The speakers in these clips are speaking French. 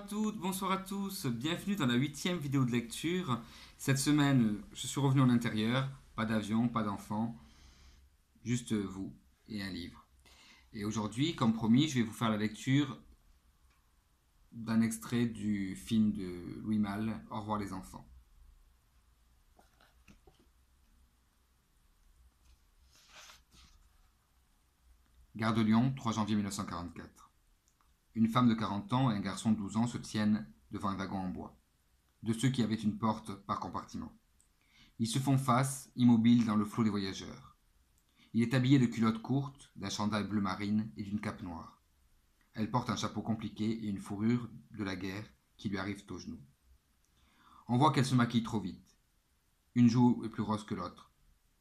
toutes, bonsoir à tous, bienvenue dans la 8e vidéo de lecture. Cette semaine, je suis revenu en intérieur, pas d'avion, pas d'enfant, juste vous et un livre. Et aujourd'hui, comme promis, je vais vous faire la lecture d'un extrait du film de Louis Malle, Au revoir les enfants. Gare de Lyon, 3 janvier 1944. Une femme de 40 ans et un garçon de 12 ans se tiennent devant un wagon en bois, de ceux qui avaient une porte par compartiment. Ils se font face, immobiles dans le flot des voyageurs. Il est habillé de culottes courtes, d'un chandail bleu marine et d'une cape noire. Elle porte un chapeau compliqué et une fourrure de la guerre qui lui arrive aux genoux. On voit qu'elle se maquille trop vite. Une joue est plus rose que l'autre.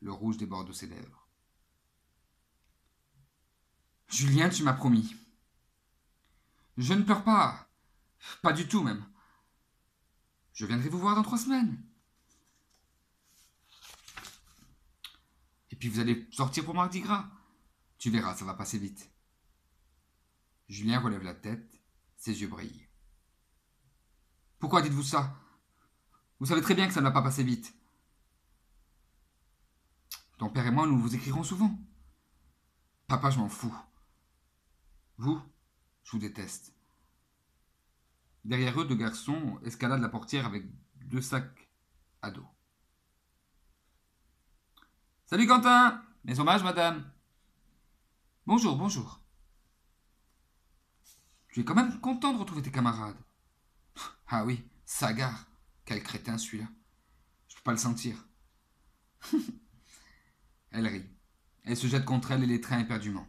Le rouge déborde de ses lèvres. « Julien, tu m'as promis. »« Je ne pleure pas. Pas du tout même. Je viendrai vous voir dans 3 semaines. » Et puis vous allez sortir pour Mardi Gras. Tu verras, ça va passer vite. Julien relève la tête, ses yeux brillent. Pourquoi dites-vous ça? Vous savez très bien que ça ne va pas passer vite. Ton père et moi, nous vous écrirons souvent. Papa, je m'en fous. Vous, je vous déteste. Derrière eux, 2 garçons escaladent la portière avec 2 sacs à dos. Salut Quentin! Mes hommages, madame. Bonjour, bonjour. Tu es quand même content de retrouver tes camarades. Ah oui, Sagar. Quel crétin celui-là. Je peux pas le sentir. Elle rit. Elle se jette contre elle et l'étreint éperdument.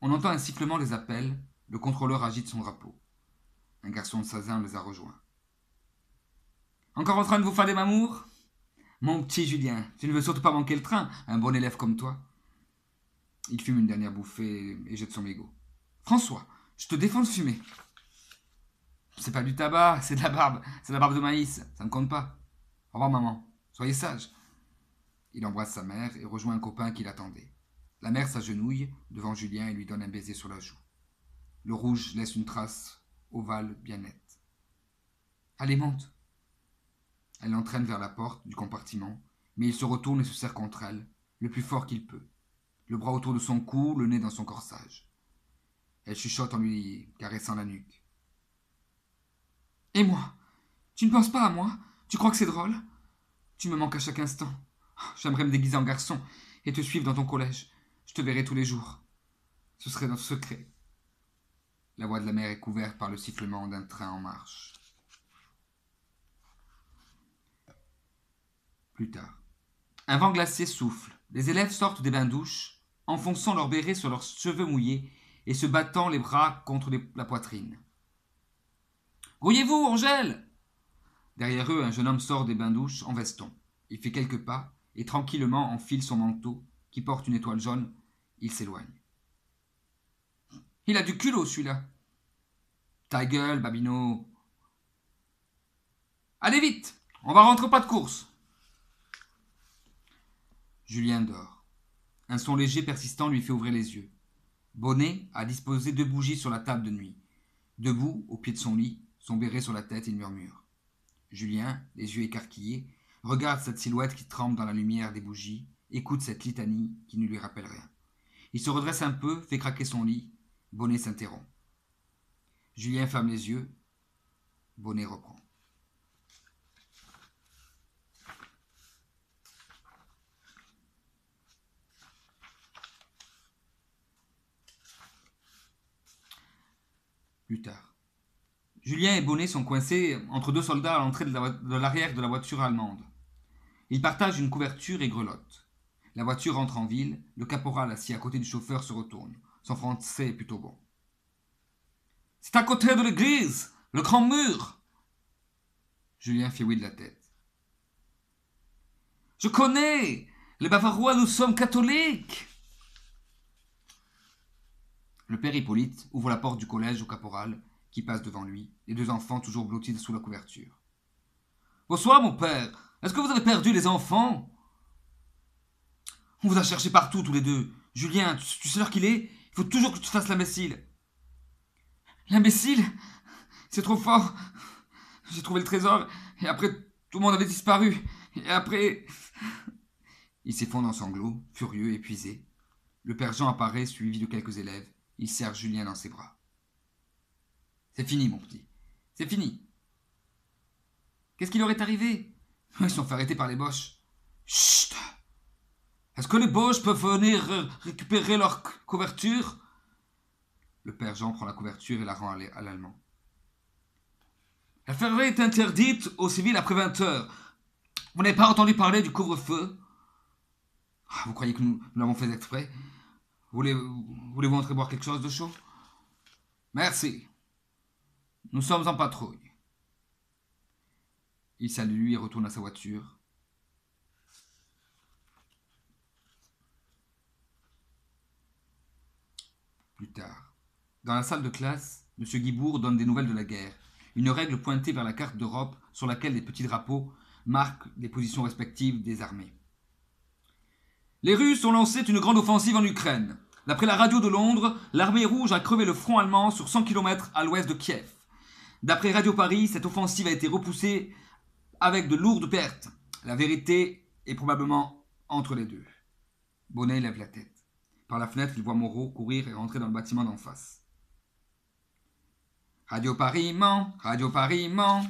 On entend un sifflement des appels. Le contrôleur agite son drapeau. Un garçon de 16 ans les a rejoints. Encore en train de vous faire des mamours? Mon petit Julien, tu ne veux surtout pas manquer le train, un bon élève comme toi. Il fume une dernière bouffée et jette son mégot. François, je te défends de fumer. C'est pas du tabac, c'est de la barbe. C'est de la barbe de maïs, ça ne compte pas. Au revoir maman, soyez sage. Il embrasse sa mère et rejoint un copain qui l'attendait. La mère s'agenouille devant Julien et lui donne un baiser sur la joue. Le rouge laisse une trace ovale bien nette. Allez, monte. Elle l'entraîne vers la porte du compartiment, mais il se retourne et se serre contre elle, le plus fort qu'il peut, le bras autour de son cou, le nez dans son corsage. Elle chuchote en lui caressant la nuque. « Et moi? Tu ne penses pas à moi? Tu crois que c'est drôle? Tu me manques à chaque instant. J'aimerais me déguiser en garçon et te suivre dans ton collège. Je te verrai tous les jours. Ce serait notre secret. » La voix de la mère est couverte par le sifflement d'un train en marche. Plus tard. Un vent glacé souffle. Les élèves sortent des bains-douches, enfonçant leurs bérets sur leurs cheveux mouillés et se battant les bras contre la poitrine. « Grouillez-vous, Angèle !» Derrière eux, un jeune homme sort des bains-douches en veston. Il fait quelques pas et tranquillement enfile son manteau, qui porte une étoile jaune. Il s'éloigne. « Il a du culot, celui-là !»« Ta gueule, Babino !»« Allez vite, on va rentrer pas de course !» Julien dort. Un son léger persistant lui fait ouvrir les yeux. Bonnet a disposé 2 bougies sur la table de nuit. Debout, au pied de son lit, son béret sur la tête, il murmure. Julien, les yeux écarquillés, regarde cette silhouette qui tremble dans la lumière des bougies, écoute cette litanie qui ne lui rappelle rien. Il se redresse un peu, fait craquer son lit. Bonnet s'interrompt. Julien ferme les yeux. Bonnet reprend. Plus tard. Julien et Bonnet sont coincés entre 2 soldats à l'entrée de l'arrière de la voiture allemande. Ils partagent une couverture et grelottent. La voiture entre en ville, le caporal assis à côté du chauffeur se retourne. Son français est plutôt bon. « C'est à côté de l'église, le grand mur !» Julien fait oui de la tête. « Je connais, les Bavarois, nous sommes catholiques !» Le père Hippolyte ouvre la porte du collège au caporal, qui passe devant lui, les 2 enfants toujours blottis sous la couverture. « Bonsoir, mon père. Est-ce que vous avez perdu les enfants? On vous a cherché partout, tous les 2. Julien, tu sais l'heure qu'il est? Il faut toujours que tu te fasses l'imbécile. » L'imbécile? C'est trop fort. J'ai trouvé le trésor, et après, tout le monde avait disparu. Et après... Il s'effondre en sanglots, furieux, épuisé. Le père Jean apparaît, suivi de quelques élèves. Il serre Julien dans ses bras. C'est fini, mon petit. C'est fini. Qu'est-ce qui leur est arrivé? Ils se sont fait arrêter par les Boches. Chut! Est-ce que les Boches peuvent venir récupérer leur couverture? Le père Jean prend la couverture et la rend à l'Allemand. La ferveur est interdite aux civils après 20 heures. Vous n'avez pas entendu parler du couvre-feu? Vous croyez que nous l'avons fait exprès? Voulez-vous entrer boire quelque chose de chaud? Merci. Nous sommes en patrouille. Il salue lui et retourne à sa voiture. Plus tard, dans la salle de classe, M. Guibourg donne des nouvelles de la guerre. Une règle pointée vers la carte d'Europe sur laquelle les petits drapeaux marquent les positions respectives des armées. Les Russes ont lancé une grande offensive en Ukraine. D'après la radio de Londres, l'armée rouge a crevé le front allemand sur 100 km à l'ouest de Kiev. D'après Radio Paris, cette offensive a été repoussée avec de lourdes pertes. La vérité est probablement entre les deux. Bonnet lève la tête. Par la fenêtre, il voit Moreau courir et rentrer dans le bâtiment d'en face. Radio Paris ment, Radio Paris ment.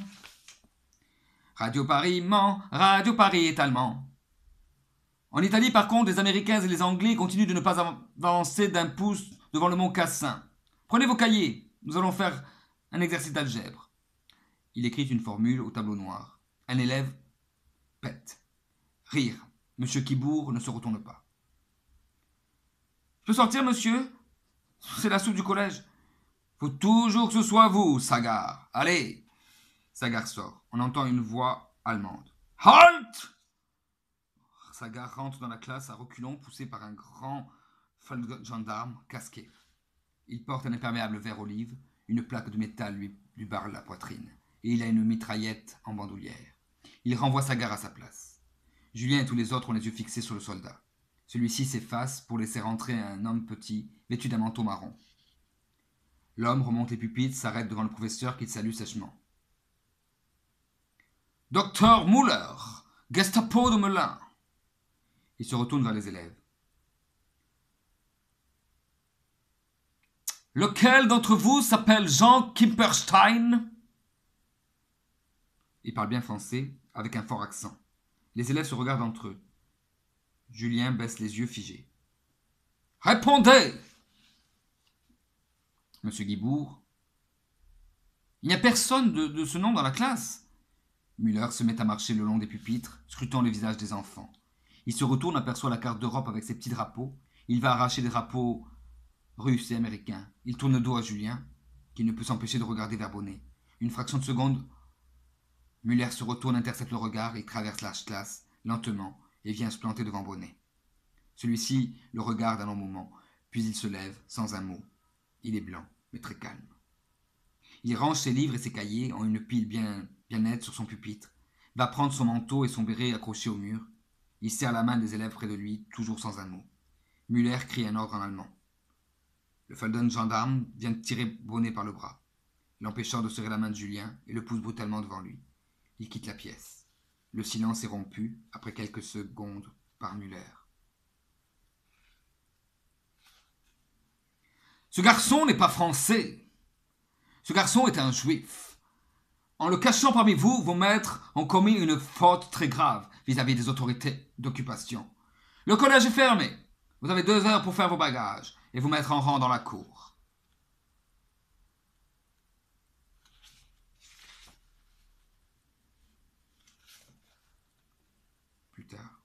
Radio Paris ment, Radio Paris est allemand. En Italie, par contre, les Américains et les Anglais continuent de ne pas avancer d'un pouce devant le mont Cassin. Prenez vos cahiers, nous allons faire un exercice d'algèbre. Il écrit une formule au tableau noir. Un élève pète. Rire. Monsieur Guibourg ne se retourne pas. Je peux sortir, monsieur? C'est la soupe du collège. Faut toujours que ce soit vous, Sagard. Allez. Sagard sort. On entend une voix allemande. Halt! Sagard rentre dans la classe à reculons, poussé par un grand gendarme casqué. Il porte un imperméable vert olive, une plaque de métal lui barre la poitrine, et il a une mitraillette en bandoulière. Il renvoie Sagard à sa place. Julien et tous les autres ont les yeux fixés sur le soldat. Celui-ci s'efface pour laisser rentrer un homme petit, vêtu d'un manteau marron. L'homme remonte les pupitres, s'arrête devant le professeur qu'il salue sèchement. « Docteur Muller, Gestapo de Melun !» Il se retourne vers les élèves. « Lequel d'entre vous s'appelle Jean Kimperstein ?» Il parle bien français, avec un fort accent. Les élèves se regardent entre eux. Julien baisse les yeux figés. « Répondez !» Monsieur Guibourg. « Il n'y a personne de ce nom dans la classe. » Muller se met à marcher le long des pupitres, scrutant le visage des enfants. Il se retourne, aperçoit la carte d'Europe avec ses petits drapeaux. Il va arracher des drapeaux russes et américains. Il tourne le dos à Julien, qui ne peut s'empêcher de regarder vers Bonnet. Une fraction de seconde, Muller se retourne, intercepte le regard et traverse la classe, lentement, et vient se planter devant Bonnet. Celui-ci le regarde un long moment, puis il se lève, sans un mot. Il est blanc, mais très calme. Il range ses livres et ses cahiers en une pile bien nette sur son pupitre, va prendre son manteau et son béret accrochés au mur. Il serre la main des élèves près de lui, toujours sans un mot. Muller crie un ordre en allemand. Le Felden gendarme vient de tirer Bonnet par le bras, l'empêchant de serrer la main de Julien et le pousse brutalement devant lui. Il quitte la pièce. Le silence est rompu, après quelques secondes, par Muller. Ce garçon n'est pas français. Ce garçon est un juif. En le cachant parmi vous, vos maîtres ont commis une faute très grave vis-à-vis des autorités d'occupation. Le collège est fermé. Vous avez 2 heures pour faire vos bagages et vous mettre en rang dans la cour. Plus tard,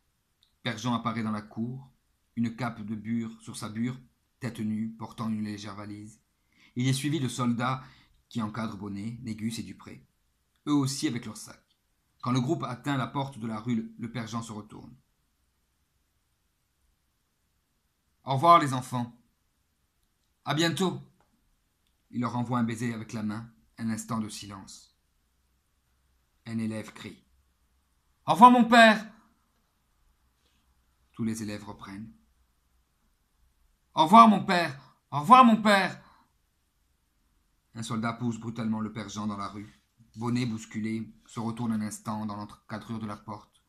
Père Jean apparaît dans la cour, une cape de bure sur sa bure, tête nue, portant une légère valise. Il est suivi de soldats qui encadrent Bonnet, Négus et Dupré, eux aussi avec leurs sacs. Quand le groupe atteint la porte de la rue, le père Jean se retourne. Au revoir les enfants. À bientôt. Il leur envoie un baiser avec la main, un instant de silence. Un élève crie. Au revoir mon père. Tous les élèves reprennent. Au revoir mon père. Au revoir mon père. Un soldat pousse brutalement le père Jean dans la rue. Bonnet, bousculé, se retourne un instant dans l'encadrure de la porte.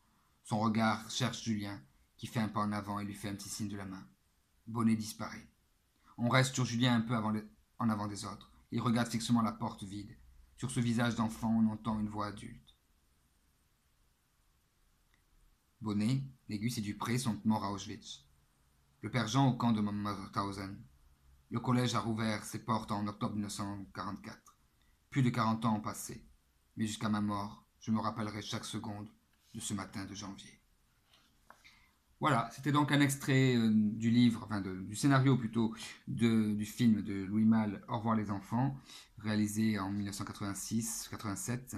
Son regard cherche Julien, qui fait un pas en avant et lui fait un petit signe de la main. Bonnet disparaît. On reste sur Julien un peu en avant des autres. Il regarde fixement la porte vide. Sur ce visage d'enfant, on entend une voix adulte. Bonnet, Négus et Dupré sont morts à Auschwitz. Le père Jean au camp de Mauthausen. Le collège a rouvert ses portes en octobre 1944. Plus de 40 ans ont passé. Mais jusqu'à ma mort, je me rappellerai chaque seconde de ce matin de janvier. Voilà, c'était donc un extrait du livre, enfin du scénario plutôt, du film de Louis Malle, Au revoir les enfants, réalisé en 1986-87.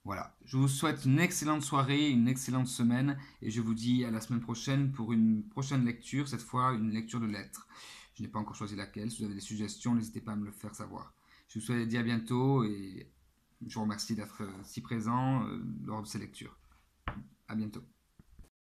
Voilà, je vous souhaite une excellente soirée, une excellente semaine, et je vous dis à la semaine prochaine pour une prochaine lecture, cette fois une lecture de lettres. Je n'ai pas encore choisi laquelle, si vous avez des suggestions, n'hésitez pas à me le faire savoir. Je vous souhaite à bientôt, et je vous remercie d'être si présent lors de ces lectures. À bientôt.